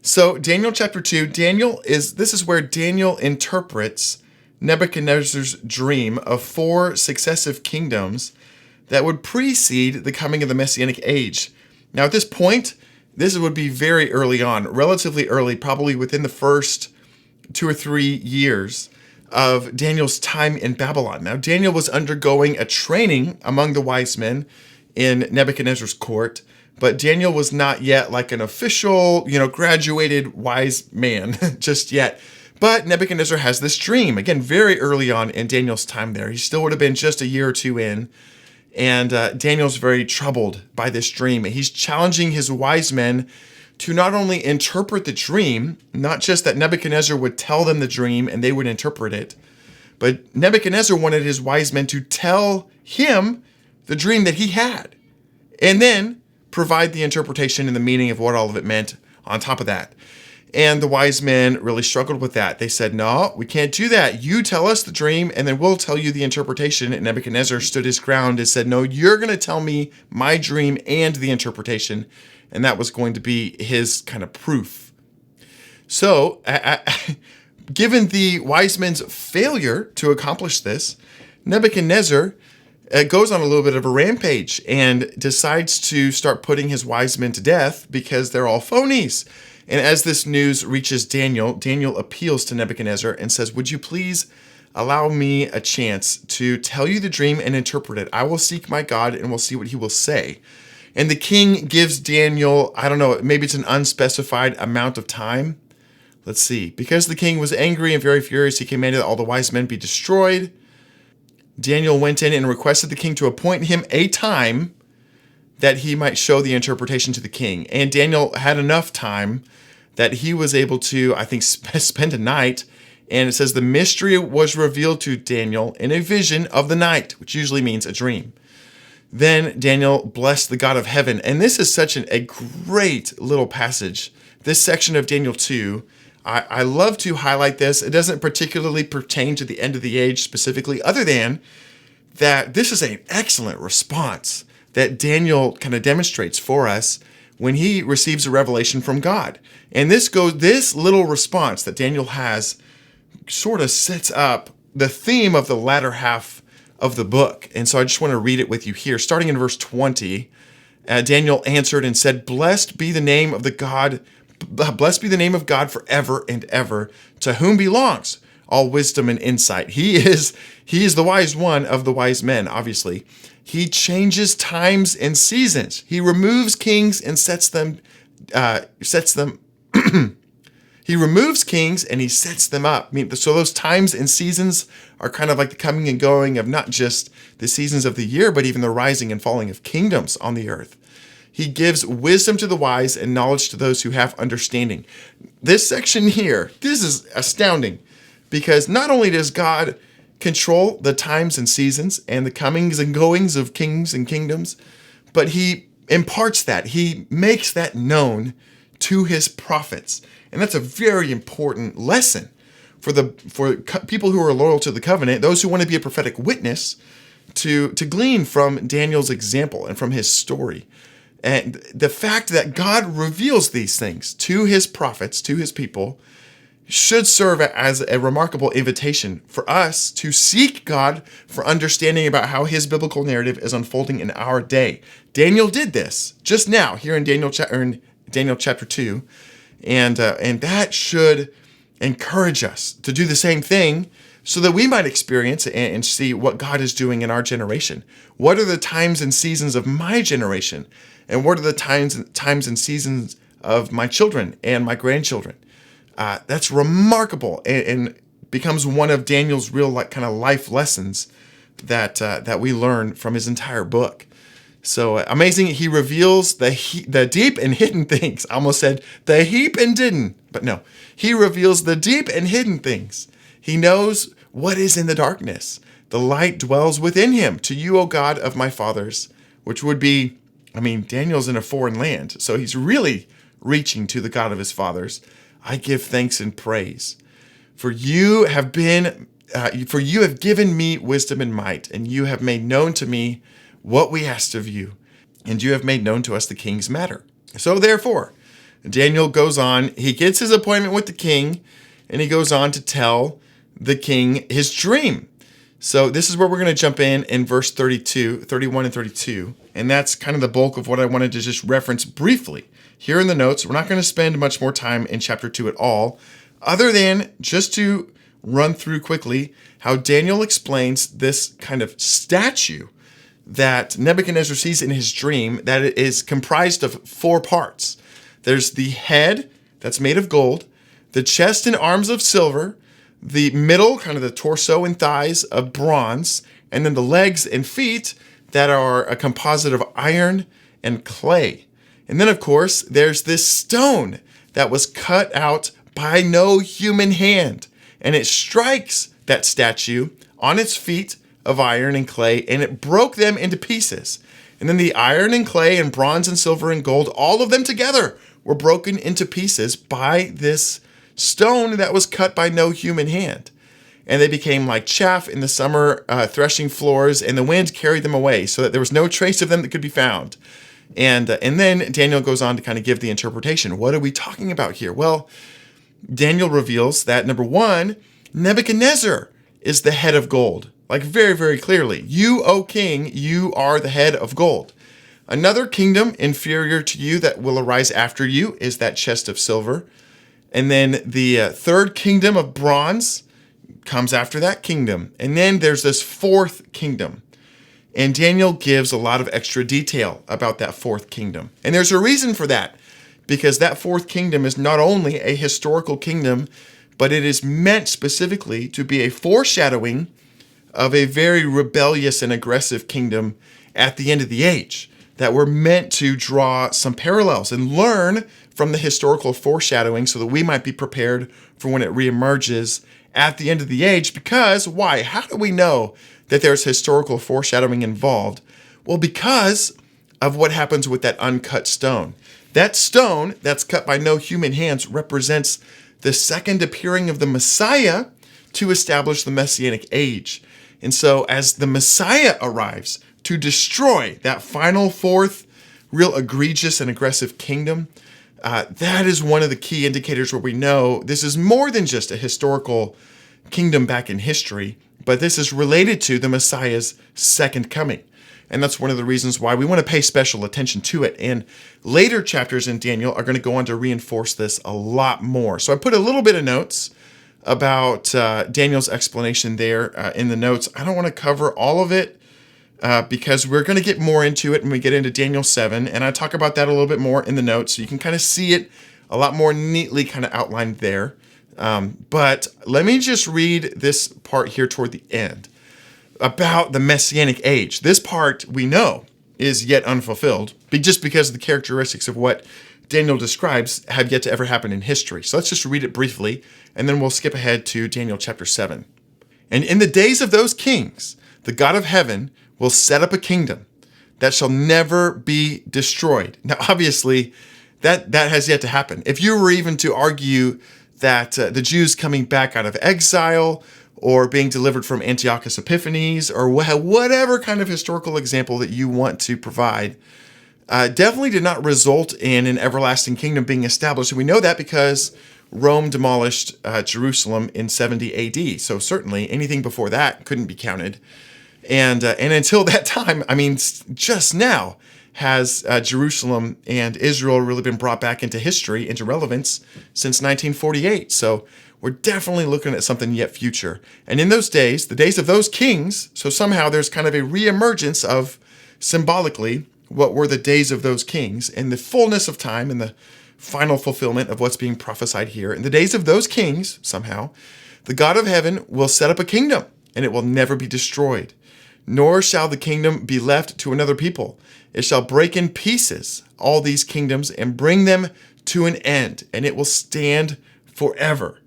So Daniel chapter 2, this is where Daniel interprets Nebuchadnezzar's dream of 4 successive kingdoms that would precede the coming of the Messianic age. Now at this point, this would be very early on, relatively early, probably within the first 2 or 3 years of Daniel's time in Babylon. Now Daniel was undergoing a training among the wise men in Nebuchadnezzar's court, but Daniel was not yet like an official, graduated wise man just yet. But Nebuchadnezzar has this dream, again, very early on in Daniel's time there. He still would have been just a year or two in. And Daniel's very troubled by this dream. He's challenging his wise men to not only interpret the dream, not just that Nebuchadnezzar would tell them the dream and they would interpret it, but Nebuchadnezzar wanted his wise men to tell him the dream that he had, and then provide the interpretation and the meaning of what all of it meant on top of that. And the wise men really struggled with that. They said, no, we can't do that. You tell us the dream, and then we'll tell you the interpretation. And Nebuchadnezzar stood his ground and said, no, you're going to tell me my dream and the interpretation. And that was going to be his kind of proof. So, given the wise men's failure to accomplish this, Nebuchadnezzar goes on a little bit of a rampage and decides to start putting his wise men to death because they're all phonies. And as this news reaches Daniel, Daniel appeals to Nebuchadnezzar and says, would you please allow me a chance to tell you the dream and interpret it? I will seek my God and we'll see what he will say. And the king gives Daniel, I don't know, maybe it's an unspecified amount of time. Let's see. Because the king was angry and very furious, he commanded that all the wise men be destroyed. Daniel went in and requested the king to appoint him a time that he might show the interpretation to the king. And Daniel had enough time that he was able to, I think, spend a night. And it says the mystery was revealed to Daniel in a vision of the night, which usually means a dream. Then Daniel blessed the God of heaven. And this is such a great little passage. This section of Daniel 2, I love to highlight this. It doesn't particularly pertain to the end of the age specifically, other than that this is an excellent response that Daniel kind of demonstrates for us when he receives a revelation from God. And this little response that Daniel has sort of sets up the theme of the latter half of the book. And so I just want to read it with you here. Starting in verse 20, Daniel answered and said, Blessed be the name of God forever and ever, to whom belongs all wisdom and insight. He is the wise one of the wise men, obviously. He changes times and seasons. He removes kings and sets them. He removes kings and he sets them up. So those times and seasons are kind of like the coming and going of not just the seasons of the year, but even the rising and falling of kingdoms on the earth. He gives wisdom to the wise and knowledge to those who have understanding. This section here, this is astounding, because not only does God control the times and seasons and the comings and goings of kings and kingdoms, but he imparts that. He makes that known to his prophets. And that's a very important lesson for people who are loyal to the covenant, those who want to be a prophetic witness, to glean from Daniel's example and from his story. And the fact that God reveals these things to his prophets, to his people, should serve as a remarkable invitation for us to seek God for understanding about how his biblical narrative is unfolding in our day. Daniel did this just now here in Daniel chapter 2, and that should encourage us to do the same thing so that we might experience and see what God is doing in our generation. What are the times and seasons of my generation? And what are the times and seasons of my children and my grandchildren? That's remarkable and becomes one of Daniel's real kind of life lessons that we learn from his entire book. So amazing. He reveals the deep and hidden things. I almost said the heap and didn't, but no. He reveals the deep and hidden things. He knows what is in the darkness. The light dwells within him. To you, O God of my fathers, which would be, Daniel's in a foreign land, so he's really reaching to the God of his fathers. I give thanks and praise, for you have given me wisdom and might, and you have made known to me what we asked of you, and you have made known to us the king's matter. So therefore, Daniel goes on, he gets his appointment with the king, and he goes on to tell the king his dream. So this is where we're going to jump in verse 31 and 32. And that's kind of the bulk of what I wanted to just reference briefly here in the notes. We're not going to spend much more time in chapter 2 at all, other than just to run through quickly how Daniel explains this kind of statue that Nebuchadnezzar sees in his dream, that it is comprised of 4 parts. There's the head that's made of gold, the chest and arms of silver, the middle, kind of the torso and thighs, of bronze, and then the legs and feet that are a composite of iron and clay. And then, of course, there's this stone that was cut out by no human hand, and it strikes that statue on its feet of iron and clay, and it broke them into pieces. And then the iron and clay and bronze and silver and gold, all of them together, were broken into pieces by this stone that was cut by no human hand. And they became like chaff in the summer threshing floors, and the wind carried them away so that there was no trace of them that could be found. And then Daniel goes on to kind of give the interpretation. What are we talking about here? Well, Daniel reveals that, number one, Nebuchadnezzar is the head of gold. Like very, very clearly. You, O king, you are the head of gold. Another kingdom inferior to you that will arise after you is that chest of silver. And then the third kingdom of bronze comes after that kingdom. And then there's this fourth kingdom. And Daniel gives a lot of extra detail about that fourth kingdom. And there's a reason for that, because that fourth kingdom is not only a historical kingdom, but it is meant specifically to be a foreshadowing of a very rebellious and aggressive kingdom at the end of the age, that we're meant to draw some parallels and learn from the historical foreshadowing so that we might be prepared for when it reemerges at the end of the age. Because why? How do we know that there's historical foreshadowing involved? Well, because of what happens with that uncut stone. That stone that's cut by no human hands represents the second appearing of the Messiah to establish the Messianic age. And so as the Messiah arrives to destroy that final fourth real egregious and aggressive kingdom, that is one of the key indicators where we know this is more than just a historical kingdom back in history, but this is related to the Messiah's second coming. And that's one of the reasons why we want to pay special attention to it. And later chapters in Daniel are going to go on to reinforce this a lot more. So I put a little bit of notes about Daniel's explanation there in the notes. I don't want to cover all of it because we're going to get more into it when we get into Daniel 7. And I talk about that a little bit more in the notes, so you can kind of see it a lot more neatly kind of outlined there. But let me just read this part here toward the end about the Messianic age. This part we know is yet unfulfilled, just because of the characteristics of what Daniel describes have yet to ever happen in history. So let's just read it briefly, and then we'll skip ahead to Daniel chapter 7. And in the days of those kings, the God of heaven will set up a kingdom that shall never be destroyed. Now, obviously, that has yet to happen. If you were even to argue that the Jews coming back out of exile or being delivered from Antiochus Epiphanes or whatever kind of historical example that you want to provide, definitely did not result in an everlasting kingdom being established. And we know that because Rome demolished Jerusalem in 70 AD. So certainly anything before that couldn't be counted. And until that time, I mean, just now has Jerusalem and Israel really been brought back into history, into relevance since 1948. So we're definitely looking at something yet future. And in those days, the days of those kings, so somehow there's kind of a reemergence of, symbolically, what were the days of those kings and the fullness of time and the final fulfillment of what's being prophesied here. In the days of those kings, somehow, the God of heaven will set up a kingdom, and it will never be destroyed. Nor shall the kingdom be left to another people. It shall break in pieces all these kingdoms and bring them to an end, and it will stand forever.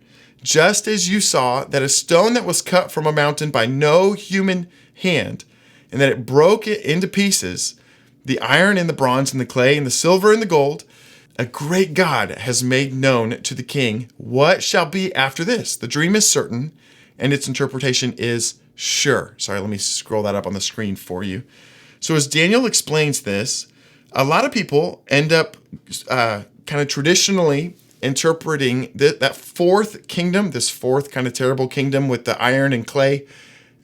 Just as you saw that a stone that was cut from a mountain by no human hand, and that it broke it into pieces, the iron and the bronze and the clay and the silver and the gold, a great God has made known to the king what shall be after this. The dream is certain, and its interpretation is sure. Sorry, let me scroll that up on the screen for you. So as Daniel explains this, a lot of people end up kind of traditionally interpreting that fourth kingdom, this fourth kind of terrible kingdom with the iron and clay,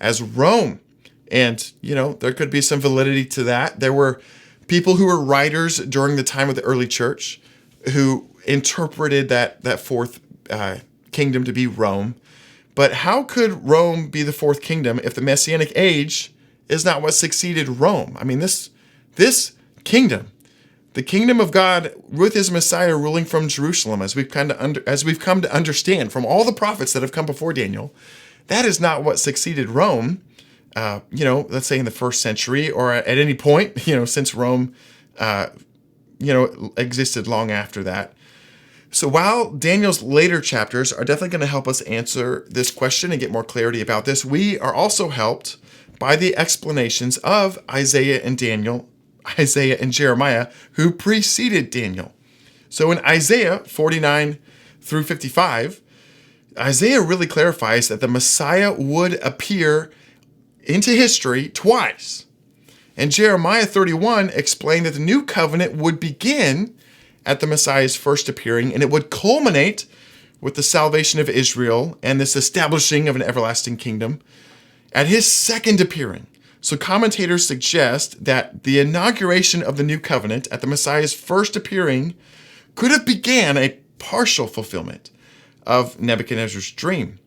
as Rome. And, there could be some validity to that. There were people who were writers during the time of the early church who interpreted that fourth kingdom to be Rome. But how could Rome be the fourth kingdom if the Messianic age is not what succeeded Rome? I mean, this kingdom, the kingdom of God with his Messiah ruling from Jerusalem, as we've come to understand from all the prophets that have come before Daniel, that is not what succeeded Rome. Let's say in the first century or at any point, since Rome, existed long after that. So while Daniel's later chapters are definitely going to help us answer this question and get more clarity about this, we are also helped by the explanations of Isaiah and Jeremiah, who preceded Daniel. So in Isaiah 49 through 55, Isaiah really clarifies that the Messiah would appear into history twice. And Jeremiah 31 explained that the new covenant would begin at the Messiah's first appearing, and it would culminate with the salvation of Israel and this establishing of an everlasting kingdom at his second appearing. So commentators suggest that the inauguration of the new covenant at the Messiah's first appearing could have began a partial fulfillment of Nebuchadnezzar's dream,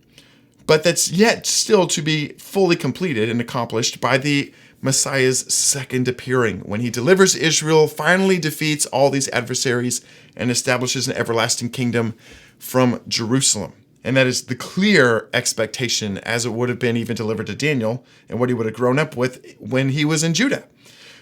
but that's yet still to be fully completed and accomplished by the Messiah's second appearing, when he delivers Israel, finally defeats all these adversaries, and establishes an everlasting kingdom from Jerusalem. And that is the clear expectation, as it would have been even delivered to Daniel and what he would have grown up with when he was in Judah.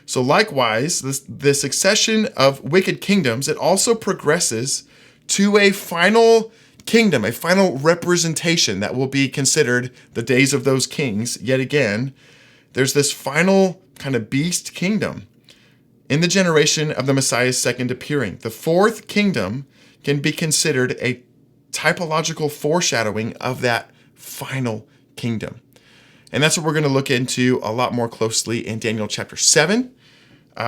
So likewise, the succession of wicked kingdoms, it also progresses to a final kingdom, a final representation that will be considered the days of those kings. Yet again, there's this final kind of beast kingdom in the generation of the Messiah's second appearing. The fourth kingdom can be considered a typological foreshadowing of that final kingdom. And that's what we're going to look into a lot more closely in Daniel chapter 7,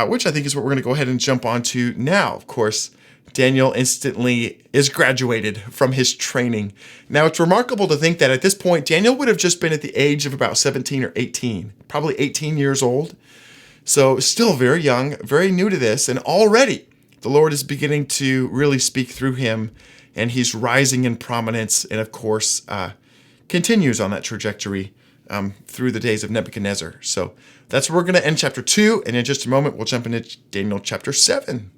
which I think is what we're going to go ahead and jump onto now. Of course, Daniel instantly is graduated from his training. Now, it's remarkable to think that at this point, Daniel would have just been at the age of about 17 or 18, probably 18 years old. So still very young, very new to this. And already the Lord is beginning to really speak through him, and he's rising in prominence and, of course, continues on that trajectory through the days of Nebuchadnezzar. So that's where we're going to end chapter 2. And in just a moment, we'll jump into Daniel chapter 7.